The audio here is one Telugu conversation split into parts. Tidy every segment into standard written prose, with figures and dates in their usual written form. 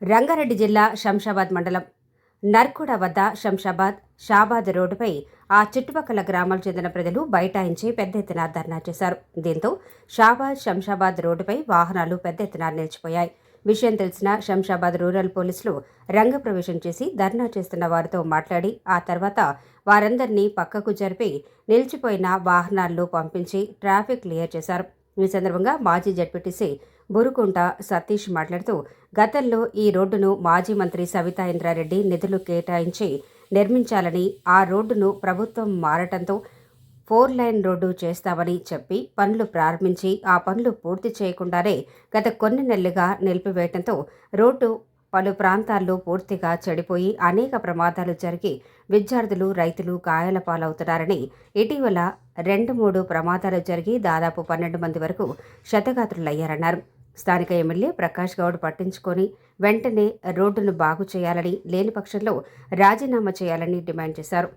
రంగారెడ్డి జిల్లా శంషాబాద్ మండలం నర్కుడ వద్ద షాబాద్ రోడ్డుపై ఆ చుట్టుపక్కల గ్రామాలకు చెందిన ప్రజలు బైఠాయించి పెద్ద ఎత్తున ధర్నా చేశారు. దీంతో శంషాబాద్ రోడ్డుపై వాహనాలు పెద్ద ఎత్తున నిలిచిపోయాయి. విషయం తెలిసిన శంషాబాద్ రూరల్ పోలీసులు రంగప్రవేశం చేసి ధర్నా చేస్తున్న వారితో మాట్లాడి ఆ తర్వాత వారందరినీ పక్కకు జరిపి నిలిచిపోయిన వాహనాల్లో పంపించి ట్రాఫిక్ క్లియర్ చేశారు. ఈ సందర్భంగా మాజీ జడ్పీటీసీ బురుకుంట సతీష్ మాట్లాడుతూ, గతంలో ఈ రోడ్డును మాజీ మంత్రి సవితా ఇంద్రారెడ్డి నిధులు కేటాయించి నిర్మించాలని, ఆ రోడ్డును ప్రభుత్వం మారటంతో 4 లైన్ రోడ్డు చేస్తామని చెప్పి పనులు ప్రారంభించి ఆ పనులు పూర్తి చేయకుండానే గత కొన్ని నెలలుగా నిలిపివేయడంతో రోడ్డు పలు ప్రాంతాల్లో పూర్తిగా చెడిపోయి అనేక ప్రమాదాలు జరిగి విద్యార్థులు, రైతులు గాయాల పాలవుతున్నారని, ఇటీవల 2-3 ప్రమాదాలు జరిగి దాదాపు 12 మంది వరకు క్షతగాత్రులయ్యారన్నారు. స్థానిక ఎమ్మెల్యే ప్రకాష్ గౌడ్ పట్టించుకొని వెంటనే రోడ్డును బాగు చేయాలని, లేని పక్షంలో రాజీనామా చేయాలని డిమాండ్ చేశారు.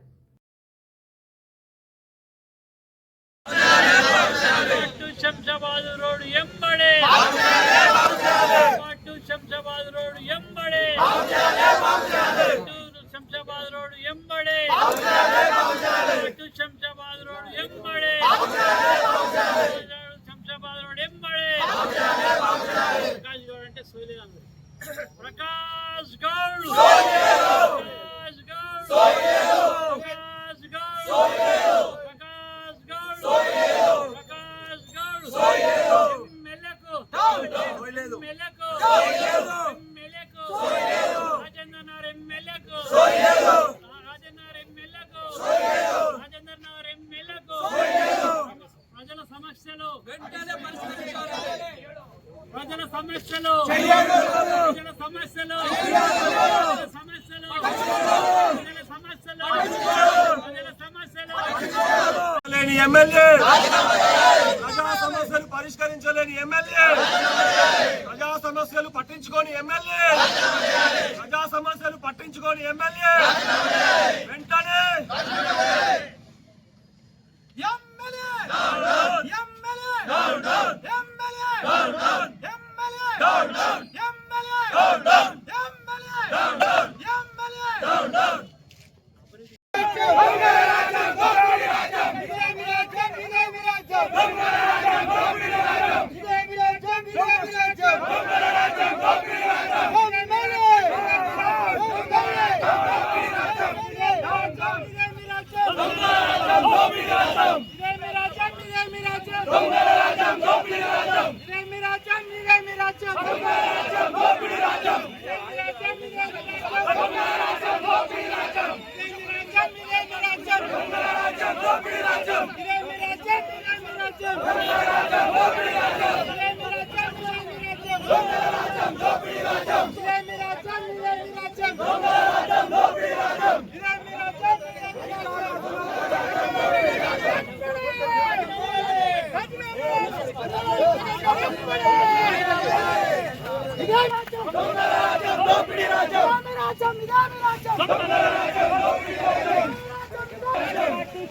ప్రకాష్ గౌడ్ ప్రజల సమస్యలు లేని ఎమ్మెల్యే, ప్రజా సమస్యలు పరిష్కరించలేని ఎమ్మెల్యే, ప్రజా సమస్యలు పట్టించుకోని ఎమ్మెల్యే, ప్రజా సమస్యలు పట్టించుకోని ఎమ్మెల్యే వెంటనే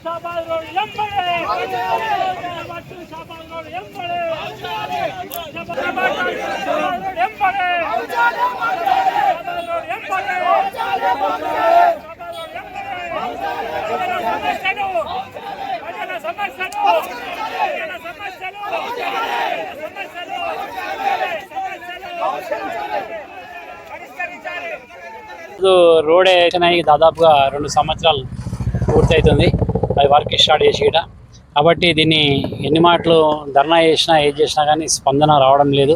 షాబాద్ రోడ్ ఎంబడే రోడ్ వేసిన దాదాపుగా 2 సంవత్సరాలు పూర్తవుతుంది. అది వర్క్ స్టార్ట్ చేసి కాబట్టి దీన్ని ఎన్ని మాటలు ధర్నా చేసినా ఏది చేసినా కానీ స్పందన రావడం లేదు.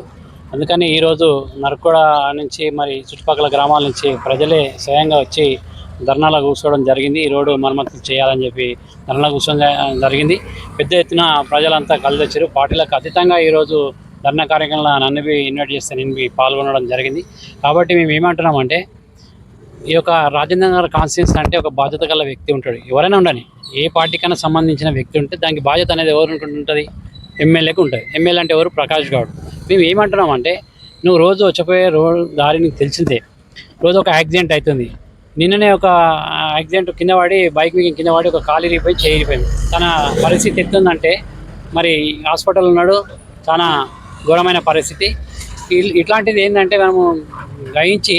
అందుకని ఈరోజు నర్కుడ నుంచి మరి చుట్టుపక్కల గ్రామాల నుంచి ప్రజలే స్వయంగా వచ్చి ధర్నాలో కూర్చోవడం జరిగింది. ఈ రోడ్డు మరమ్మతులు చేయాలని చెప్పి ధర్నా కూర్చోవడం జరిగింది. పెద్ద ఎత్తున ప్రజలంతా కలిసొచ్చారు. పార్టీలకు అతీతంగా ఈరోజు ధర్నా కార్యక్రమంలో నన్ను ఇన్వైట్ చేస్తే నేను పాల్గొనడం జరిగింది. కాబట్టి మేము ఏమంటున్నామంటే, ఈ యొక్క రాజేంద్ర నగర్ కాన్స్టిట్యున్సీ అంటే ఒక బాధ్యత గల వ్యక్తి ఉంటాడు. ఎవరైనా ఉండని, ఏ పార్టీకైనా సంబంధించిన వ్యక్తి ఉంటే దానికి బాధ్యత అనేది ఎవరు ఉంటుంది? ఎమ్మెల్యేకి ఉంటుంది. ఎమ్మెల్యే అంటే ఎవరు? ప్రకాష్ గౌడ్. మేము ఏమంటున్నామంటే, నువ్వు రోజు వచ్చిపోయే దారి నీకు తెలిసిందే. రోజు ఒక యాక్సిడెంట్ అవుతుంది. నిన్ననే ఒక యాక్సిడెంట్ కింద పడి, బైక్ మీద కింద పడి ఒక కాలు ఇరిగిపోయి చేయి ఇరిగిపోయింది. తన పరిస్థితి ఎత్తుందంటే మరి హాస్పిటల్ ఉన్నాడు. చాలా ఘోరమైన పరిస్థితి. ఇట్లాంటిది ఏంటంటే మనము గ్రహించి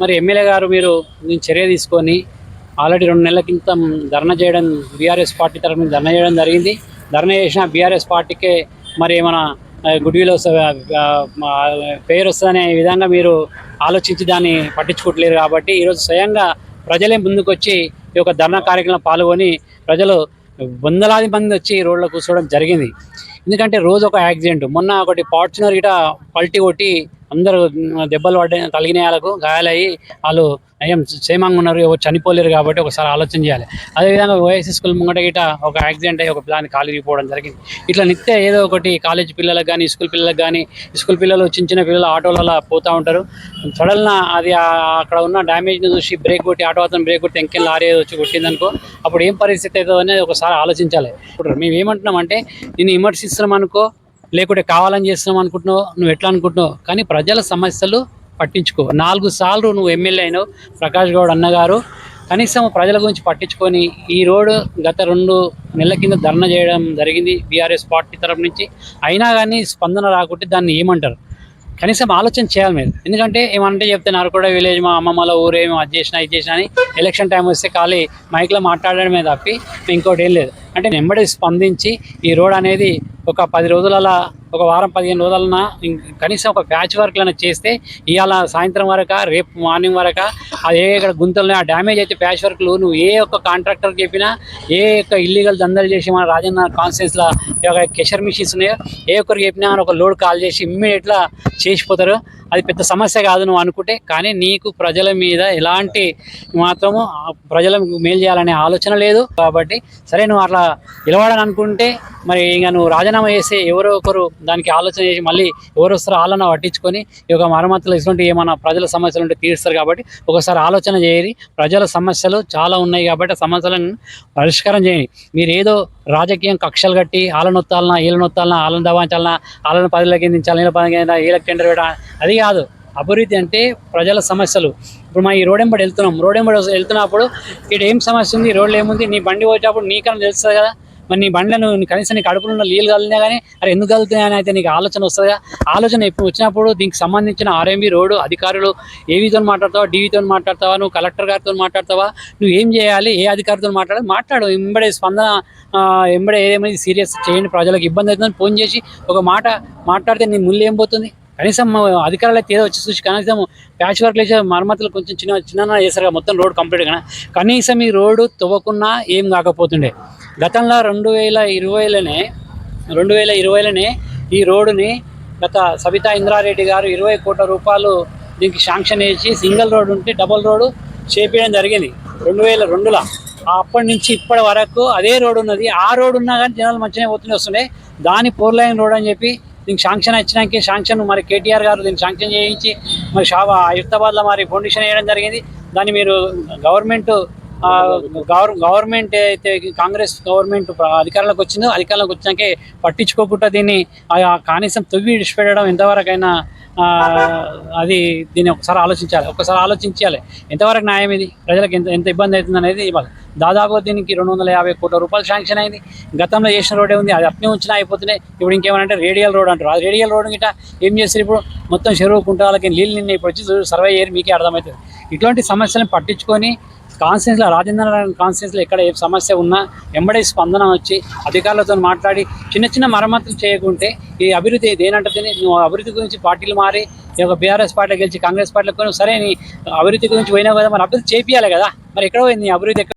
మరి ఎమ్మెల్యే గారు మీరు దీని చర్య తీసుకొని ఆల్రెడీ 2 నెలల క్రితం ధర్నా చేయడం బీఆర్ఎస్ పార్టీ తరఫున ధర్నా చేయడం జరిగింది. ధర్నా చేసిన బీఆర్ఎస్ పార్టీకే మరి ఏమైనా గుడ్ విల్ పేరు వస్తుందనే విధంగా మీరు ఆలోచించి దాన్ని పట్టించుకోవట్లేరు. కాబట్టి ఈరోజు స్వయంగా ప్రజలే ముందుకు వచ్చి ఈ యొక్క ధర్నా కార్యక్రమంలో పాల్గొని ప్రజలు వందలాది మంది వచ్చి రోడ్లో కూర్చోవడం జరిగింది. ఎందుకంటే రోజు ఒక యాక్సిడెంట్. మొన్న ఒకటి ఫార్చునర్ గిట పల్టీ కొట్టి అందరూ దెబ్బలు తగిలిన వాళ్ళకు గాయాలయ్యి వాళ్ళు ఏం క్షేమంగా ఉన్నారు, ఎవరు చనిపోలేరు. కాబట్టి ఒకసారి ఆలోచన చేయాలి. అదేవిధంగా ఓఎస్సీ స్కూల్ ముంగట గిట ఒక యాక్సిడెంట్ అయ్యి ఒక దాన్ని కాలిపోవడం జరిగింది. ఇట్లా నిత్య ఏదో ఒకటి కాలేజ్ పిల్లలకు కానీ స్కూల్ పిల్లలకు కానీ, స్కూల్ పిల్లలు చిన్న పిల్లలు ఆటోలలో పోతూ ఉంటారు. సడన్ అది అక్కడ ఉన్న డ్యామేజ్ని చూసి బ్రేక్ కొట్టి ఆటో అతను బ్రేక్ కొట్టి ఎంకెళ్ళి లారీ వచ్చి కొట్టిందనుకో అప్పుడు ఏం పరిస్థితి అవుతుందో అనేది ఒకసారి ఆలోచించాలి. ఇప్పుడు మేము ఏమంటున్నామంటే దీన్ని విమర్శిస్తున్నాం అనుకో, లేకుంటే కావాలని చేస్తున్నాం అనుకుంటున్నావు, నువ్వు ఎట్లా అనుకుంటున్నావు, కానీ ప్రజల సమస్యలు పట్టించుకో. 4 సార్లు నువ్వు ఎమ్మెల్యే అయినావు ప్రకాష్ గౌడ్ అన్నగారు, కనీసం ప్రజల గురించి పట్టించుకొని ఈ రోడ్డు గత 2 నెలల కింద ధర్నా చేయడం జరిగింది బీఆర్ఎస్ పార్టీ తరఫు నుంచి. అయినా కానీ స్పందన రాకుంటే దాన్ని ఏమంటారు? కనీసం ఆలోచన చేయాలి మీరు. ఎందుకంటే ఏమంటే చెప్తే నరకోడ విలేజ్ మా అమ్మమ్మల ఊరేమో అది చేసినా ఇది చేసినా అని ఎలక్షన్ టైం వస్తే ఖాళీ మైక్లో మాట్లాడడమే తప్పి ఇంకోటి ఏం లేదు. అంటే వెంబడి స్పందించి ఈ రోడ్ అనేది ఒక 10 రోజులలో, ఒక వారం 15 రోజులన కనీసం ఒక ప్యాచ్ వర్క్లను చేస్తే ఇవాళ సాయంత్రం వరకు రేపు మార్నింగ్ వరకు అది ఇక్కడ గుంతలు ఆ డ్యామేజ్ అయితే ప్యాచ్ వర్క్లు నువ్వు ఏ ఒక్క కాంట్రాక్టర్కి చెప్పినా, ఏ యొక్క ఇల్లీగల్ దందలు చేసి మన రాజన్న కాన్స్టిట్యూన్సీలో కెషర్ మిషన్స్ ఉన్నాయో ఏ ఒక్కరికి చెప్పినా ఒక లోడ్ కాల్ చేసి ఇమ్మీడియట్లా చేసిపోతారు. అది పెద్ద సమస్య కాదు నువ్వు అనుకుంటే. కానీ నీకు ప్రజల మీద ఎలాంటి మాత్రము ప్రజలకు మేలు చేయాలనే ఆలోచన లేదు. కాబట్టి సరే నువ్వు అట్లా నిలబడని అనుకుంటే మరి ఇంకా నువ్వు రాజీనామా చేస్తే ఎవరో ఒకరు దానికి ఆలోచన చేసి మళ్ళీ ఎవరు వస్తారో వాళ్ళని పట్టించుకొని ఈ యొక్క మరమ్మతులు ఇటువంటి ఏమైనా ప్రజల సమస్యలు ఉంటే తీరుస్తారు. కాబట్టి ఒకసారి ఆలోచన చేయాలి. ప్రజల సమస్యలు చాలా ఉన్నాయి కాబట్టి ఆ సమస్యలను పరిష్కారం చేయండి. మీరు ఏదో రాజకీయం కక్షలు కట్టి వాళ్ళని నొత్తాలన్నా వీళ్ళని నొత్తాలన్నా వాళ్ళని దబాయించాలన్నా వాళ్ళని 10 కిందించాలి, వీళ్ళ 10 కింద వీళ్ళకి టెండర్ పెట్టాలి, అది కాదు. అభివృద్ధి అంటే ప్రజల సమస్యలు. ఇప్పుడు మా ఈ రోడెంబడి వెళ్తున్నాం, రోడెంబడి వెళ్తున్నప్పుడు ఇక్కడ ఏం సమస్య ఉంది, రోడ్లు ఏముంది, నీ బండి వచ్చేటప్పుడు నీకన్నా తెలుస్తుంది కదా. మరి నీ బండ్లను కనీసం నీకు అడుపులో నీళ్ళు కలిగినా కానీ అరే ఎందుకు కలుగుతున్నాయని అయితే నీకు ఆలోచన వస్తుందిగా. ఆలోచన ఎప్పుడు వచ్చినప్పుడు దీనికి సంబంధించిన ఆర్ఎంబీ రోడ్డు అధికారులు ఏవీతో మాట్లాడతావా, డీవీతో మాట్లాడతావా, నువ్వు కలెక్టర్ గారితో మాట్లాడతావా, నువ్వు ఏం చేయాలి, ఏ అధికారితో మాట్లాడు. ఎంబడే స్పందన ఎంబడే ఏదేమైనా సీరియస్ చేయండి. ప్రజలకు ఇబ్బంది అవుతుందని ఫోన్ చేసి ఒక మాట మాట్లాడితే నీ ముళ్ళు ఏం పోతుంది? కనీసం అధికారులు అయితే ఏదో వచ్చి చూసి కనీసం ప్యాచ్ వర్క్ వేసే మరమ్మతులు కొంచెం చిన్న చేస్తారు కదా, మొత్తం రోడ్ కంప్లీట్ కదా. కనీసం ఈ రోడ్డు తవ్వకున్నా ఏం కాకపోతుండే. గతంలో 2020లోనే ఈ రోడ్డుని గత సబితా ఇంద్రారెడ్డి గారు 20 కోట్ల రూపాయలు దీనికి శాంక్షన్ చేసి సింగిల్ రోడ్ ఉంటే డబుల్ రోడ్డు చేపించడం జరిగింది 2002లో. అప్పటి నుంచి ఇప్పటి వరకు అదే రోడ్డు ఉన్నది. ఆ రోడ్డు ఉన్నా కానీ జనాలు మంచిగా వస్తుండే. దాని 4 లైన్ రోడ్ అని చెప్పి దీనికి శాంక్షన్ వచ్చినాక శాంక్షన్ మరి కేటీఆర్ గారు దీన్ని శాంక్షన్ చేయించి మరి హైదరాబాద్లో మరి ఫౌండేషన్ వేయడం జరిగింది. దాన్ని మీరు గవర్నమెంట్ అయితే కాంగ్రెస్ గవర్నమెంట్ అధికారంలోకి వచ్చిందో అధికారంలోకి వచ్చినాకే పట్టించుకోకుండా దీన్ని కనీసం తొవ్వి విడిచిపెట్టడం ఎంతవరకైనా అది దీన్ని ఒకసారి ఆలోచించాలి. ఎంతవరకు న్యాయం ఇది, ప్రజలకు ఎంత ఇబ్బంది అవుతుంది అనేది ఇవ్వాలి. దాదాపు దీనికి 250 కోట్ల రూపాయలు శాంక్షన్ అయింది. గతంలో చేసిన రోడ్డే ఉంది, అది అట్నే ఉంచినా అయిపోతున్నాయి. ఇప్పుడు ఇంకేమంటే రేడియల్ రోడ్ అంటారు. ఆ రేడియల్ రోడ్ గిట్ట ఏం చేస్తారు? ఇప్పుడు మొత్తం చెరువు కుంటాలకి నీళ్ళు నిన్న ఇప్పుడు వచ్చి సర్వే చేయరు, మీకే అర్థమవుతుంది. ఇటువంటి సమస్యలను పట్టించుకొని కాన్స్టిట్యూన్సీలో రాజేంద్ర కాన్స్టిట్యూన్సీలో ఎక్కడ ఏ సమస్య ఉన్నా వెంబడే స్పందన వచ్చి అధికారులతో మాట్లాడి చిన్న మరమ్మతులు చేయకుంటే ఈ అభివృద్ధి దేనంటే నువ్వు అభివృద్ధి గురించి పార్టీలు మారి ఈ యొక్క బీఆర్ఎస్ పార్టీ గెలిచి కాంగ్రెస్ పార్టీలకు సరే నీ అభివృద్ధి గురించి పోయినావు కదా, మరి అభివృద్ధి చేపియాలి కదా. మరి ఎక్కడ పోయింది అభివృద్ధి?